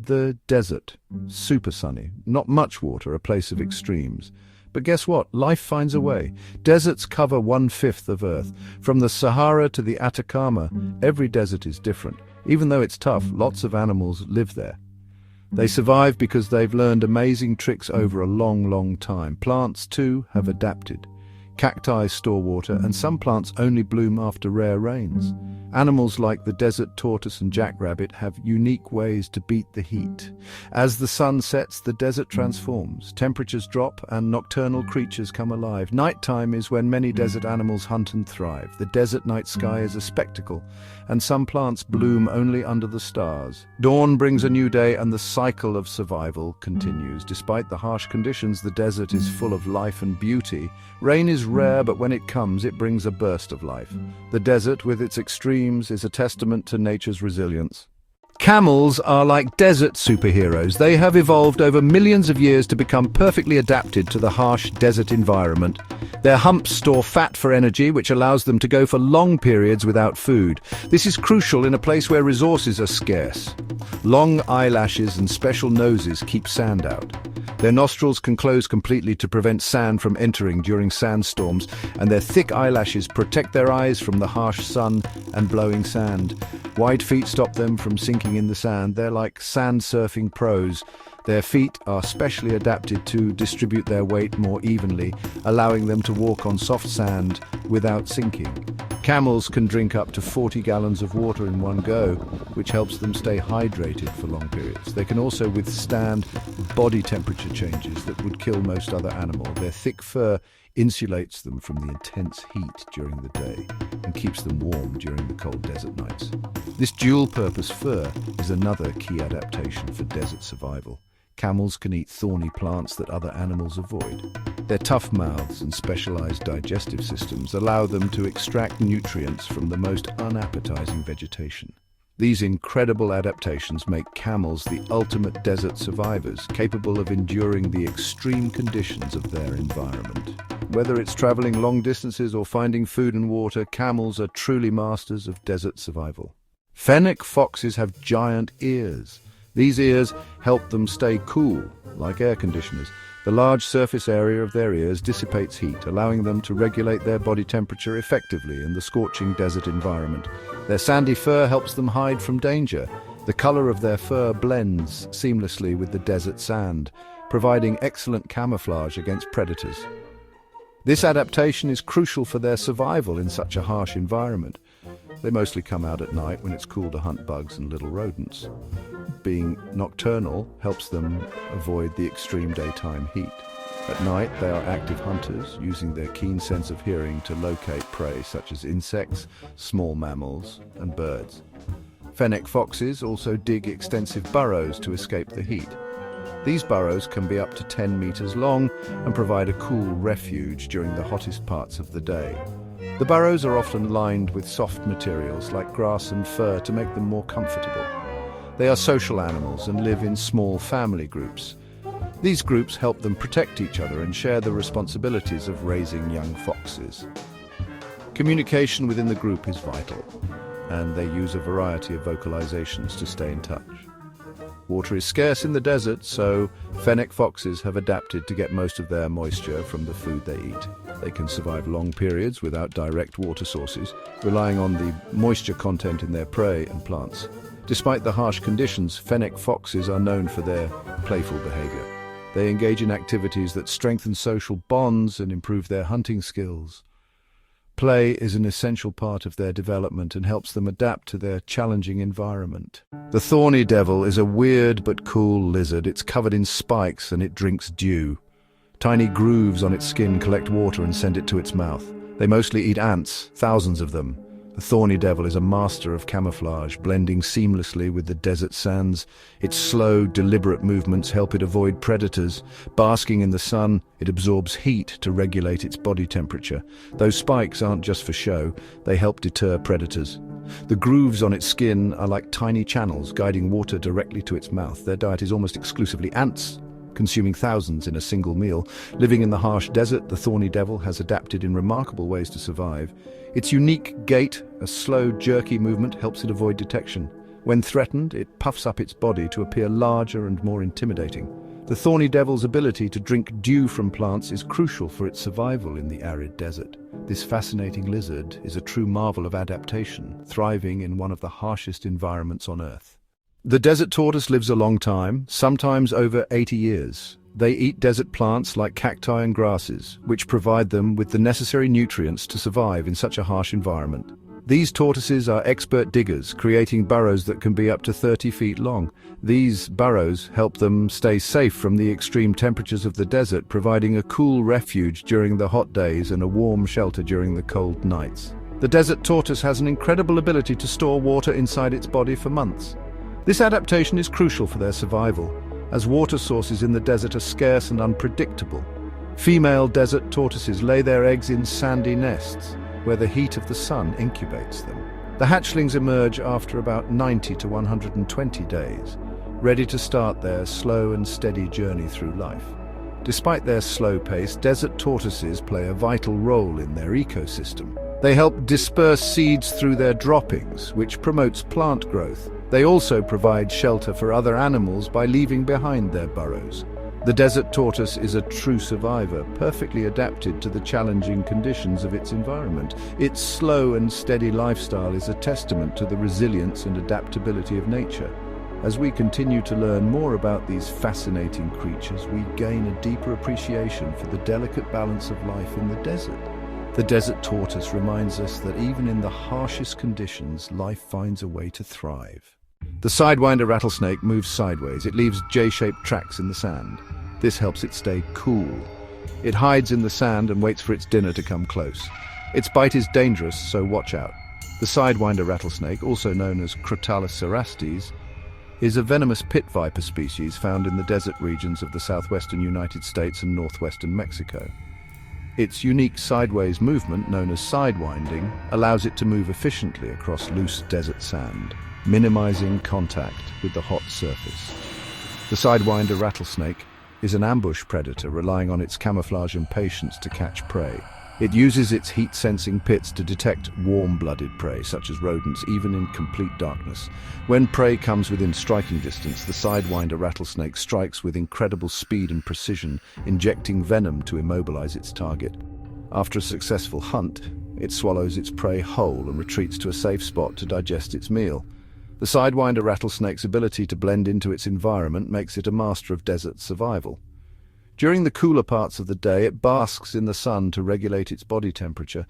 The desert. Super sunny. Not much water, a place of extremes. But guess what? Life finds a way. Deserts cover 1/5 of Earth. From the Sahara to the Atacama, every desert is different. Even though it's tough, lots of animals live there. They survive because they've learned amazing tricks over a long, long time. Plants, too, have adapted. Cacti store water, and some plants only bloom after rare rains. Animals like the desert tortoise and jackrabbit have unique ways to beat the heat. As the sun sets, the desert transforms. Temperatures drop and nocturnal creatures come alive. Nighttime is when many desert animals hunt and thrive. The desert night sky is a spectacle, and some plants bloom only under the stars. Dawn brings a new day, and the cycle of survival continues. Despite the harsh conditions, the desert is full of life and beauty. Rain is rare, but when it comes, it brings a burst of life. The desert, with its extremes, is a testament to nature's resilience. Camels are like desert superheroes. They have evolved over millions of years to become perfectly adapted to the harsh desert environment. Their humps store fat for energy, which allows them to go for long periods without food. This is crucial in a place where resources are scarce. Long eyelashes and special noses keep sand out. Their nostrils can close completely to prevent sand from entering during sandstorms, and their thick eyelashes protect their eyes from the harsh sun and blowing sand. Wide feet stop them from sinking in the sand. They're like sand surfing pros. Their feet are specially adapted to distribute their weight more evenly, allowing them to walk on soft sand without sinking. Camels can drink up to 40 gallons of water in one go, which helps them stay hydrated for long periods. They can also withstand body temperature changes that would kill most other animals. Their thick fur insulates them from the intense heat during the day and keeps them warm during the cold desert nights. This dual-purpose fur is another key adaptation for desert survival. Camels can eat thorny plants that other animals avoid. Their tough mouths and specialized digestive systems allow them to extract nutrients from the most unappetizing vegetation. These incredible adaptations make camels the ultimate desert survivors, capable of enduring the extreme conditions of their environment. Whether it's traveling long distances or finding food and water, camels are truly masters of desert survival. Fennec foxes have giant ears. These ears help them stay cool, like air conditioners. The large surface area of their ears dissipates heat, allowing them to regulate their body temperature effectively in the scorching desert environment. Their sandy fur helps them hide from danger. The color of their fur blends seamlessly with the desert sand, providing excellent camouflage against predators. This adaptation is crucial for their survival in such a harsh environment. They mostly come out at night when it's cool to hunt bugs and little rodents. Being nocturnal helps them avoid the extreme daytime heat. At night, they are active hunters, using their keen sense of hearing to locate prey such as insects, small mammals, and birds. Fennec foxes also dig extensive burrows to escape the heat. These burrows can be up to 10 meters long and provide a cool refuge during the hottest parts of the day. The burrows are often lined with soft materials like grass and fur to make them more comfortable. They are social animals and live in small family groups. These groups help them protect each other and share the responsibilities of raising young foxes. Communication within the group is vital, and they use a variety of vocalizations to stay in touch. Water is scarce in the desert, so Fennec foxes have adapted to get most of their moisture from the food they eat. They can survive long periods without direct water sources, relying on the moisture content in their prey and plants. Despite the harsh conditions, Fennec foxes are known for their playful behavior. They engage in activities that strengthen social bonds and improve their hunting skills. Play is an essential part of their development and helps them adapt to their challenging environment. The thorny devil is a weird but cool lizard. It's covered in spikes and it drinks dew. Tiny grooves on its skin collect water and send it to its mouth. They mostly eat ants, thousands of them. The thorny devil is a master of camouflage, blending seamlessly with the desert sands. Its slow, deliberate movements help it avoid predators. Basking in the sun, it absorbs heat to regulate its body temperature. Those spikes aren't just for show, they help deter predators. The grooves on its skin are like tiny channels, guiding water directly to its mouth. Their diet is almost exclusively ants, consuming thousands in a single meal. Living in the harsh desert, the thorny devil has adapted in remarkable ways to survive. Its unique gait, a slow, jerky movement, helps it avoid detection. When threatened, it puffs up its body to appear larger and more intimidating. The thorny devil's ability to drink dew from plants is crucial for its survival in the arid desert. This fascinating lizard is a true marvel of adaptation, thriving in one of the harshest environments on Earth. The desert tortoise lives a long time, sometimes over 80 years. They eat desert plants like cacti and grasses, which provide them with the necessary nutrients to survive in such a harsh environment. These tortoises are expert diggers, creating burrows that can be up to 30 feet long. These burrows help them stay safe from the extreme temperatures of the desert, providing a cool refuge during the hot days and a warm shelter during the cold nights. The desert tortoise has an incredible ability to store water inside its body for months. This adaptation is crucial for their survival, as water sources in the desert are scarce and unpredictable. Female desert tortoises lay their eggs in sandy nests, where the heat of the sun incubates them. The hatchlings emerge after about 90 to 120 days, ready to start their slow and steady journey through life. Despite their slow pace, desert tortoises play a vital role in their ecosystem. They help disperse seeds through their droppings, which promotes plant growth. They also provide shelter for other animals by leaving behind their burrows. The desert tortoise is a true survivor, perfectly adapted to the challenging conditions of its environment. Its slow and steady lifestyle is a testament to the resilience and adaptability of nature. As we continue to learn more about these fascinating creatures, we gain a deeper appreciation for the delicate balance of life in the desert. The desert tortoise reminds us that even in the harshest conditions, life finds a way to thrive. The sidewinder rattlesnake moves sideways. It leaves J-shaped tracks in the sand. This helps it stay cool. It hides in the sand and waits for its dinner to come close. Its bite is dangerous, so watch out. The sidewinder rattlesnake, also known as Crotalus cerastes, is a venomous pit viper species found in the desert regions of the southwestern United States and northwestern Mexico. Its unique sideways movement, known as sidewinding, allows it to move efficiently across loose desert sand, minimizing contact with the hot surface. The sidewinder rattlesnake is an ambush predator relying on its camouflage and patience to catch prey. It uses its heat-sensing pits to detect warm-blooded prey, such as rodents, even in complete darkness. When prey comes within striking distance, the sidewinder rattlesnake strikes with incredible speed and precision, injecting venom to immobilize its target. After a successful hunt, it swallows its prey whole and retreats to a safe spot to digest its meal. The sidewinder rattlesnake's ability to blend into its environment makes it a master of desert survival. During the cooler parts of the day, it basks in the sun to regulate its body temperature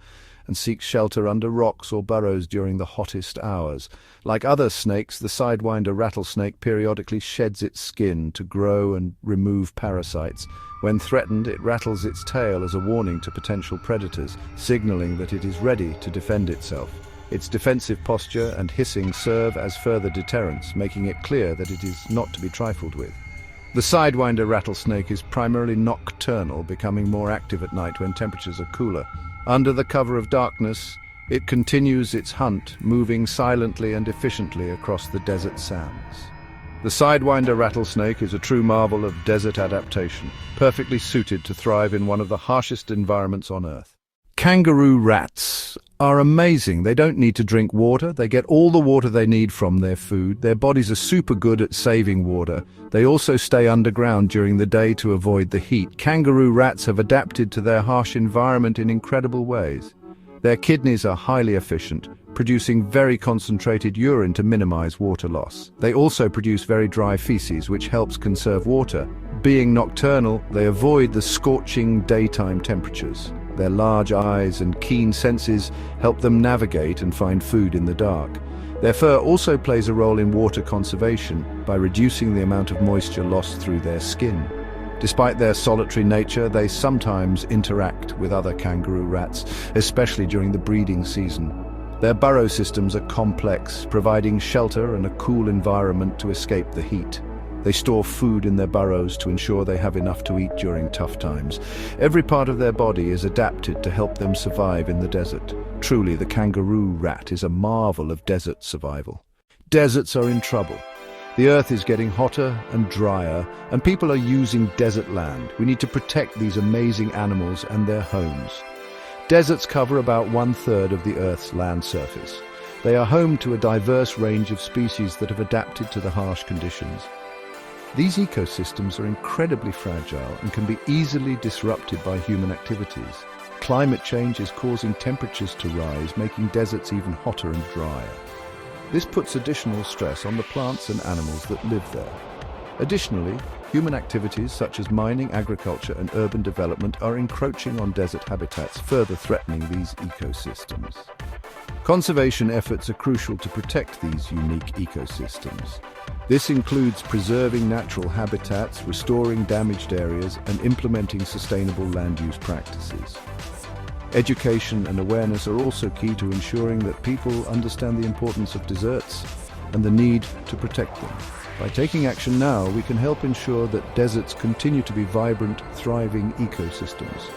and seeks shelter under rocks or burrows during the hottest hours. Like other snakes, the sidewinder rattlesnake periodically sheds its skin to grow and remove parasites. When threatened, it rattles its tail as a warning to potential predators, signaling that it is ready to defend itself. Its defensive posture and hissing serve as further deterrents, making it clear that it is not to be trifled with. The sidewinder rattlesnake is primarily nocturnal, becoming more active at night when temperatures are cooler. Under the cover of darkness, it continues its hunt, moving silently and efficiently across the desert sands. The sidewinder rattlesnake is a true marvel of desert adaptation, perfectly suited to thrive in one of the harshest environments on Earth. Kangaroo rats are amazing. They don't need to drink water. They get all the water they need from their food. Their bodies are super good at saving water. They also stay underground during the day to avoid the heat. Kangaroo rats have adapted to their harsh environment in incredible ways. Their kidneys are highly efficient, producing very concentrated urine to minimize water loss. They also produce very dry feces, which helps conserve water. Being nocturnal, they avoid the scorching daytime temperatures. Their large eyes and keen senses help them navigate and find food in the dark. Their fur also plays a role in water conservation by reducing the amount of moisture lost through their skin. Despite their solitary nature, they sometimes interact with other kangaroo rats, especially during the breeding season. Their burrow systems are complex, providing shelter and a cool environment to escape the heat. They store food in their burrows to ensure they have enough to eat during tough times. Every part of their body is adapted to help them survive in the desert. Truly, the kangaroo rat is a marvel of desert survival. Deserts are in trouble. The earth is getting hotter and drier, and people are using desert land. We need to protect these amazing animals and their homes. Deserts cover about 1/3 of the Earth's land surface. They are home to a diverse range of species that have adapted to the harsh conditions. These ecosystems are incredibly fragile and can be easily disrupted by human activities. Climate change is causing temperatures to rise, making deserts even hotter and drier. This puts additional stress on the plants and animals that live there. Additionally, human activities such as mining, agriculture, and urban development are encroaching on desert habitats, further threatening these ecosystems. Conservation efforts are crucial to protect these unique ecosystems. This includes preserving natural habitats, restoring damaged areas, and implementing sustainable land use practices. Education and awareness are also key to ensuring that people understand the importance of deserts and the need to protect them. By taking action now, we can help ensure that deserts continue to be vibrant, thriving ecosystems.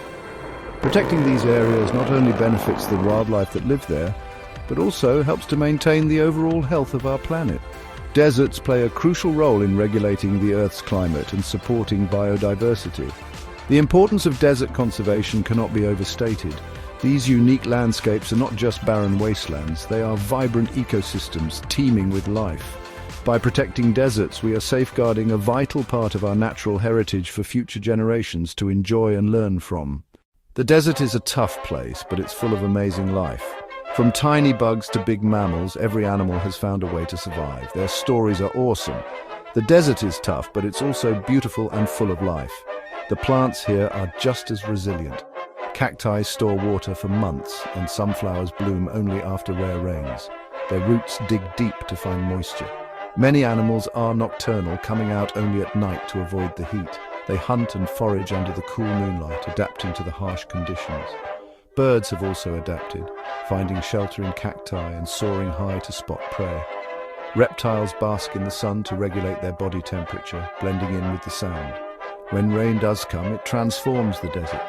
Protecting these areas not only benefits the wildlife that live there, but also helps to maintain the overall health of our planet. Deserts play a crucial role in regulating the Earth's climate and supporting biodiversity. The importance of desert conservation cannot be overstated. These unique landscapes are not just barren wastelands, they are vibrant ecosystems teeming with life. By protecting deserts, we are safeguarding a vital part of our natural heritage for future generations to enjoy and learn from. The desert is a tough place, but it's full of amazing life. From tiny bugs to big mammals, every animal has found a way to survive. Their stories are awesome. The desert is tough, but it's also beautiful and full of life. The plants here are just as resilient. Cacti store water for months, and sunflowers bloom only after rare rains. Their roots dig deep to find moisture. Many animals are nocturnal, coming out only at night to avoid the heat. They hunt and forage under the cool moonlight, adapting to the harsh conditions. Birds have also adapted, finding shelter in cacti and soaring high to spot prey. Reptiles bask in the sun to regulate their body temperature, blending in with the sound. When rain does come, it transforms the desert.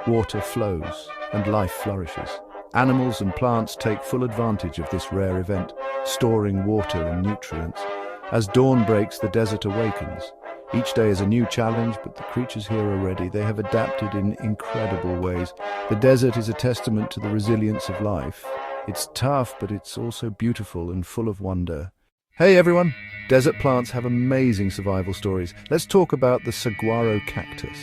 Water flows, and life flourishes. Animals and plants take full advantage of this rare event, storing water and nutrients. As dawn breaks, the desert awakens. Each day is a new challenge, but the creatures here are ready. They have adapted in incredible ways. The desert is a testament to the resilience of life. It's tough, but it's also beautiful and full of wonder. Hey everyone! Desert plants have amazing survival stories. Let's talk about the saguaro cactus.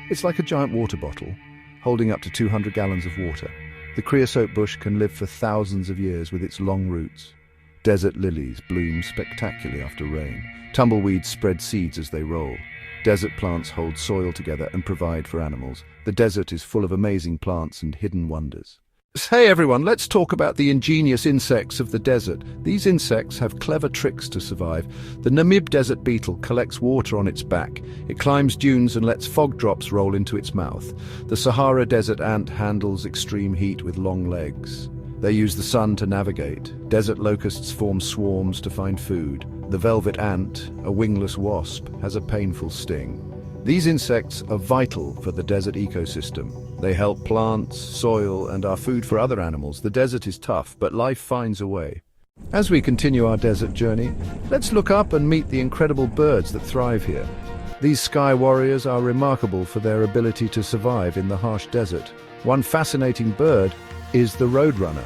It's like a giant water bottle, holding up to 200 gallons of water. The creosote bush can live for thousands of years with its long roots. Desert lilies bloom spectacularly after rain. Tumbleweeds spread seeds as they roll. Desert plants hold soil together and provide for animals. The desert is full of amazing plants and hidden wonders. Hey everyone, let's talk about the ingenious insects of the desert. These insects have clever tricks to survive. The Namib desert beetle collects water on its back. It climbs dunes and lets fog drops roll into its mouth. The Sahara desert ant handles extreme heat with long legs. They use the sun to navigate. Desert locusts form swarms to find food. The velvet ant, a wingless wasp, has a painful sting. These insects are vital for the desert ecosystem. They help plants, soil, and are food for other animals. The desert is tough, but life finds a way. As we continue our desert journey, let's look up and meet the incredible birds that thrive here. These sky warriors are remarkable for their ability to survive in the harsh desert. One fascinating bird is the roadrunner.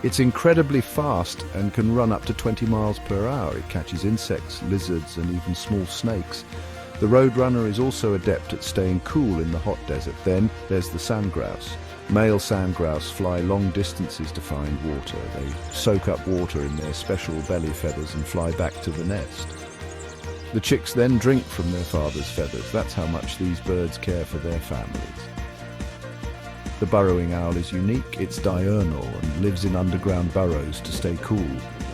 It's incredibly fast and can run up to 20 miles per hour. It catches insects, lizards, and even small snakes. The roadrunner is also adept at staying cool in the hot desert. Then there's the sandgrouse. Male sandgrouse fly long distances to find water. They soak up water in their special belly feathers and fly back to the nest. The chicks then drink from their father's feathers. That's how much these birds care for their families. The burrowing owl is unique. It's diurnal and lives in underground burrows to stay cool.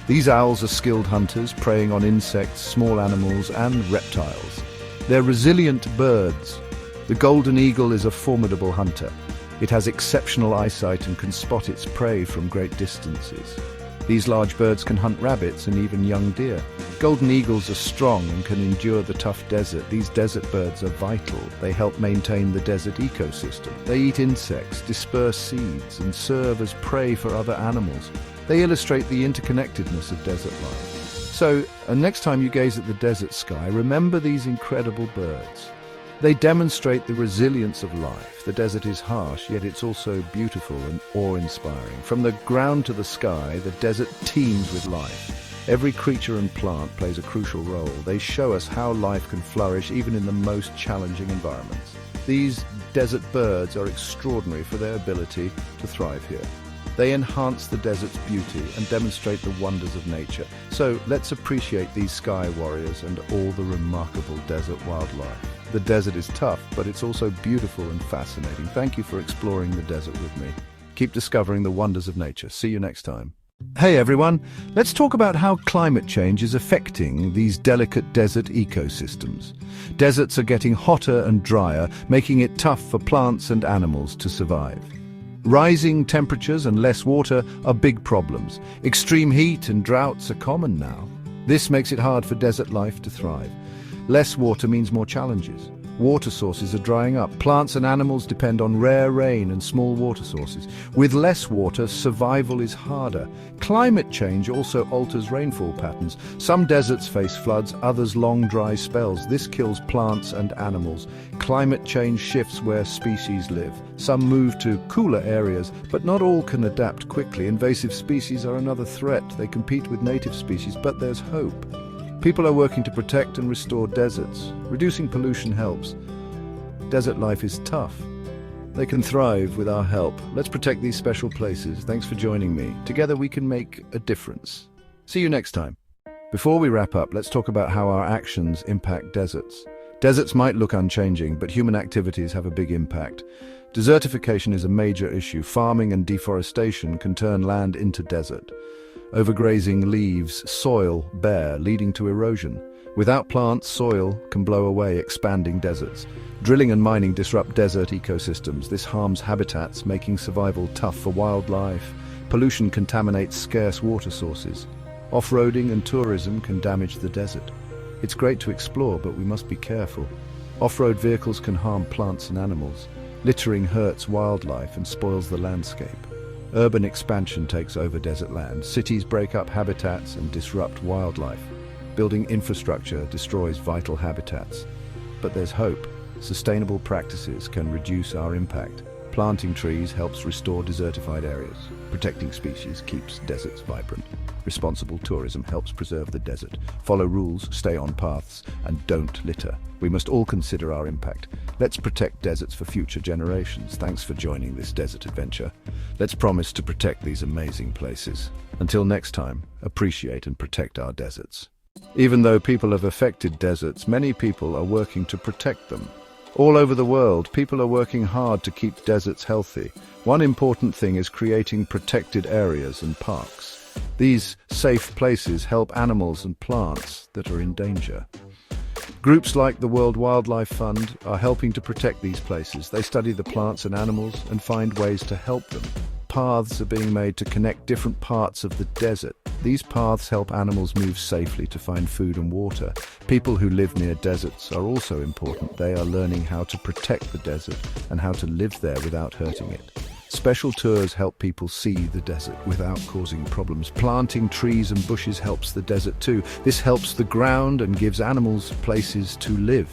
These owls are skilled hunters, preying on insects, small animals, and reptiles. They're resilient birds. The golden eagle is a formidable hunter. It has exceptional eyesight and can spot its prey from great distances. These large birds can hunt rabbits and even young deer. Golden eagles are strong and can endure the tough desert. These desert birds are vital. They help maintain the desert ecosystem. They eat insects, disperse seeds, and serve as prey for other animals. They illustrate the interconnectedness of desert life. So, next time you gaze at the desert sky, remember these incredible birds. They demonstrate the resilience of life. The desert is harsh, yet it's also beautiful and awe-inspiring. From the ground to the sky, the desert teems with life. Every creature and plant plays a crucial role. They show us how life can flourish even in the most challenging environments. These desert birds are extraordinary for their ability to thrive here. They enhance the desert's beauty and demonstrate the wonders of nature. So let's appreciate these sky warriors and all the remarkable desert wildlife. The desert is tough, but it's also beautiful and fascinating. Thank you for exploring the desert with me. Keep discovering the wonders of nature. See you next time. Hey everyone, let's talk about how climate change is affecting these delicate desert ecosystems. Deserts are getting hotter and drier, making it tough for plants and animals to survive. Rising temperatures and less water are big problems. Extreme heat and droughts are common now. This makes it hard for desert life to thrive. Less water means more challenges. Water sources are drying up. Plants and animals depend on rare rain and small water sources. With less water, survival is harder. Climate change also alters rainfall patterns. Some deserts face floods, others long dry spells. This kills plants and animals. Climate change shifts where species live. Some move to cooler areas, but not all can adapt quickly. Invasive species are another threat. They compete with native species, but there's hope. People are working to protect and restore deserts. Reducing pollution helps. Desert life is tough. They can thrive with our help. Let's protect these special places. Thanks for joining me. Together we can make a difference. See you next time. Before we wrap up, let's talk about how our actions impact deserts. Deserts might look unchanging, but human activities have a big impact. Desertification is a major issue. Farming and deforestation can turn land into desert. Overgrazing leaves soil bare, leading to erosion. Without plants, soil can blow away, expanding deserts. Drilling and mining disrupt desert ecosystems. This harms habitats, making survival tough for wildlife. Pollution contaminates scarce water sources. Off-roading and tourism can damage the desert. It's great to explore, but we must be careful. Off-road vehicles can harm plants and animals. Littering hurts wildlife and spoils the landscape. Urban expansion takes over desert land. Cities break up habitats and disrupt wildlife. Building infrastructure destroys vital habitats. But there's hope. Sustainable practices can reduce our impact. Planting trees helps restore desertified areas. Protecting species keeps deserts vibrant. Responsible tourism helps preserve the desert. Follow rules, stay on paths, and don't litter. We must all consider our impact. Let's protect deserts for future generations. Thanks for joining this desert adventure. Let's promise to protect these amazing places. Until next time, appreciate and protect our deserts. Even though people have affected deserts, many people are working to protect them. All over the world, people are working hard to keep deserts healthy. One important thing is creating protected areas and parks. These safe places help animals and plants that are in danger. Groups like the World Wildlife Fund are helping to protect these places. They study the plants and animals and find ways to help them. Paths are being made to connect different parts of the desert. These paths help animals move safely to find food and water. People who live near deserts are also important. They are learning how to protect the desert and how to live there without hurting it. Special tours help people see the desert without causing problems. Planting trees and bushes helps the desert too. This helps the ground and gives animals places to live.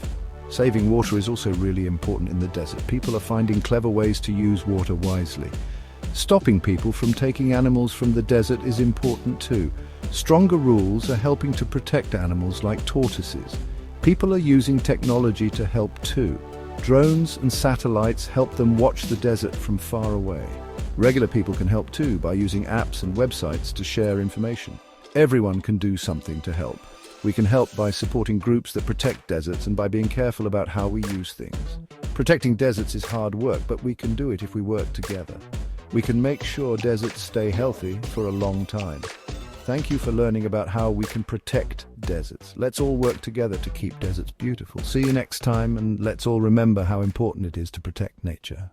Saving water is also really important in the desert. People are finding clever ways to use water wisely. Stopping people from taking animals from the desert is important too. Stronger rules are helping to protect animals like tortoises. People are using technology to help too. Drones and satellites help them watch the desert from far away. Regular people can help too by using apps and websites to share information. Everyone can do something to help. We can help by supporting groups that protect deserts and by being careful about how we use things. Protecting deserts is hard work, but we can do it if we work together. We can make sure deserts stay healthy for a long time. Thank you for learning about how we can protect deserts. Let's all work together to keep deserts beautiful. See you next time, and let's all remember how important it is to protect nature.